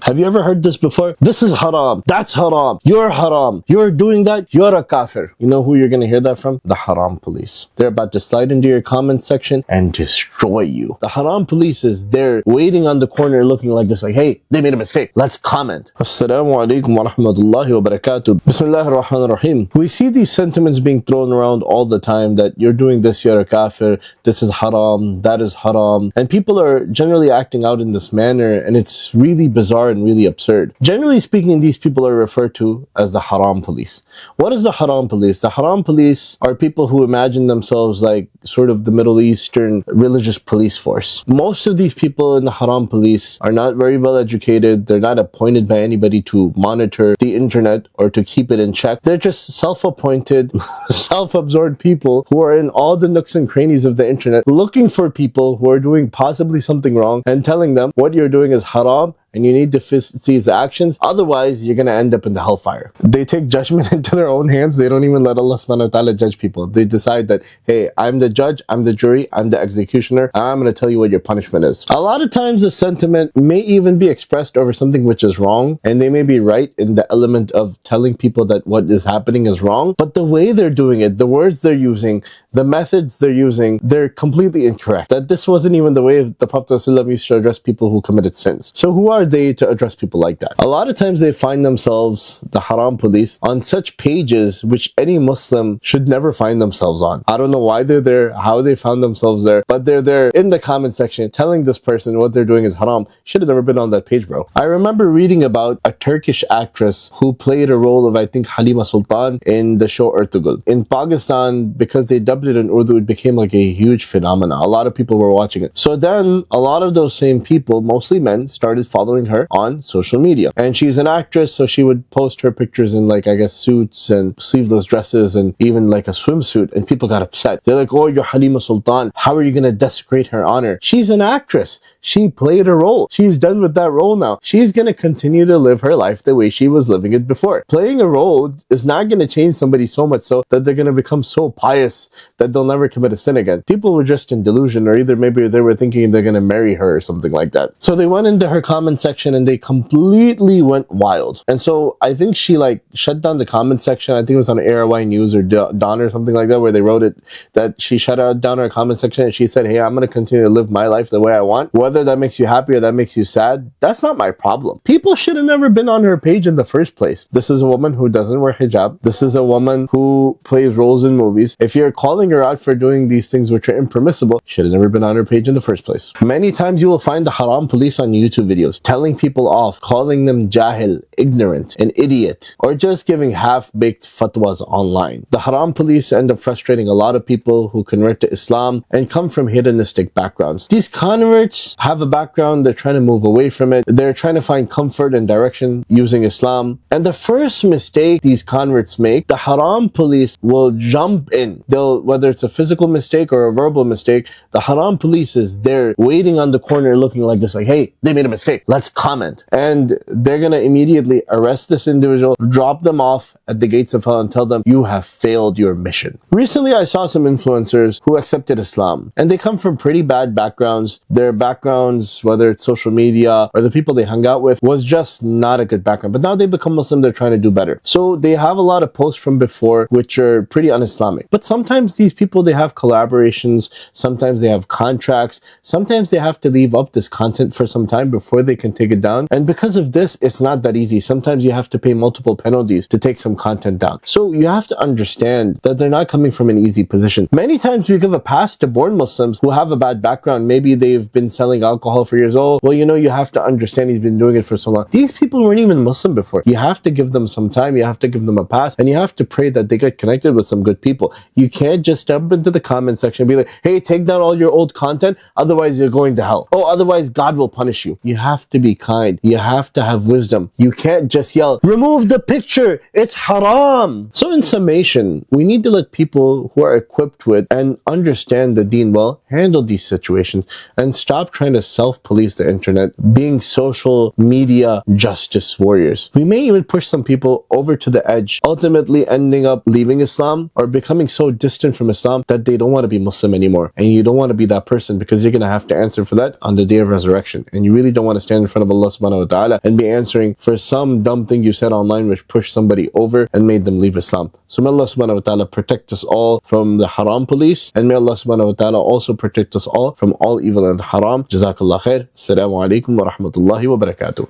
Have you ever heard this before? This is haram. That's haram. You're haram. You're doing that. You're a kafir. You know who you're going to hear that from? The haram police. They're about to slide into your comment section and destroy you. The haram police is there waiting on the corner looking like this, like, hey, they made a mistake. Let's comment. Assalamu alaikum wa rahmatullahi wa barakatuh. Bismillah ar-Rahman ar-Rahim. We see these sentiments being thrown around all the time that you're doing this, you're a kafir, this is haram, that is haram. And people are generally acting out in this manner, and it's really bizarre and really absurd. Generally speaking, these people are referred to as the haram police. What is the haram police? The haram police are people who imagine themselves like sort of the Middle Eastern religious police force. Most of these people in the haram police are not very well educated. They're not appointed by anybody to monitor the internet or to keep it in check. They're just self-appointed, self-absorbed people who are in all the nooks and crannies of the internet looking for people who are doing possibly something wrong and telling them what you're doing is haram and you need to cease the actions, otherwise you're going to end up in the hellfire. They take judgment into their own hands. They don't even let Allah subhanahu wa ta'ala judge people. They decide that, hey, I'm the judge, I'm the jury, I'm the executioner, and I'm going to tell you what your punishment is. A lot of times the sentiment may even be expressed over something which is wrong, and they may be right in the element of telling people that what is happening is wrong, but the way they're doing it, the words they're using, the methods they're using, they're completely incorrect. That this wasn't even the way the Prophet ﷺ used to address people who committed sins. So who are they to address people like that? A lot of times they find themselves, the haram police, on such pages which any Muslim should never find themselves on. I don't know why they're there, how they found themselves there, but they're there in the comment section telling this person what they're doing is haram. Should have never been on that page, bro. I remember reading about a Turkish actress who played a role of, I think, Halima Sultan in the show Ertugrul. In Pakistan, because they dubbed it in Urdu, it became like a huge phenomenon. A lot of people were watching it. So then a lot of those same people, mostly men, started following her on social media. And she's an actress, so she would post her pictures in, like, I guess, suits and sleeveless dresses and even like a swimsuit, and people got upset. They're like, oh, you're Halima Sultan. How are you going to desecrate her honor? She's an actress. She played a role. She's done with that role now. She's going to continue to live her life the way she was living it before. Playing a role is not going to change somebody so much so that they're going to become so pious that they'll never commit a sin again. People were just in delusion, or either maybe they were thinking they're going to marry her or something like that. So they went into her comment section and they completely went wild. And so I think she like shut down the comment section. I think it was on ARY News or Dawn or something like that, where they wrote it that she shut down her comment section and she said, hey, I'm going to continue to live my life the way I want. Whether that makes you happy or that makes you sad, that's not my problem. People should have never been on her page in the first place. This is a woman who doesn't wear hijab. This is a woman who plays roles in movies. If you're calling her out for doing these things which are impermissible, should have never been on her page in the first place. Many times you will find the haram police on YouTube videos telling people off, calling them jahil, ignorant, an idiot, or just giving half-baked fatwas online. The haram police end up frustrating a lot of people who convert to Islam and come from hedonistic backgrounds. These converts have a background, they're trying to move away from it, they're trying to find comfort and direction using Islam. And the first mistake these converts make, the haram police will jump in. They'll, whether it's a physical mistake or a verbal mistake, the haram police is there waiting on the corner looking like this, like, hey, they made a mistake, let's comment. And they're gonna immediately arrest this individual, drop them off at the gates of hell and tell them, you have failed your mission. Recently, I saw some influencers who accepted Islam, and they come from pretty bad backgrounds. Their backgrounds, whether it's social media or the people they hung out with, was just not a good background. But now they become Muslim, they're trying to do better. So they have a lot of posts from before which are pretty un-Islamic. But sometimes these people, they have collaborations, sometimes they have contracts, sometimes they have to leave up this content for some time before they can take it down. And because of this, it's not that easy. Sometimes you have to pay multiple penalties to take some content down. So you have to understand that they're not coming from an easy position. Many times we give a pass to born Muslims who have a bad background. Maybe they've been selling alcohol for years. Oh, well, you know, you have to understand he's been doing it for so long. These people weren't even Muslim before. You have to give them some time. You have to give them a pass, and you have to pray that they get connected with some good people. You can't just jump into the comment section and be like, hey, take down all your old content, otherwise you're going to hell. Oh, otherwise God will punish you. You have to be kind. You have to have wisdom. You can't just yell, remove the picture, it's haram. So in summation, we need to let people who are equipped with and understand the deen well handle these situations and stop trying trying to self-police the internet, being social media justice warriors. We may even push some people over to the edge, ultimately ending up leaving Islam or becoming so distant from Islam that they don't want to be Muslim anymore. And you don't want to be that person, because you're going to have to answer for that on the day of resurrection. And you really don't want to stand in front of Allah subhanahu wa ta'ala and be answering for some dumb thing you said online which pushed somebody over and made them leave Islam. So may Allah subhanahu wa ta'ala protect us all from the haram police, and may Allah subhanahu wa ta'ala also protect us all from all evil and haram. Jazakallah khair. Assalamu alaikum wa rahmatullahi wa barakatuh.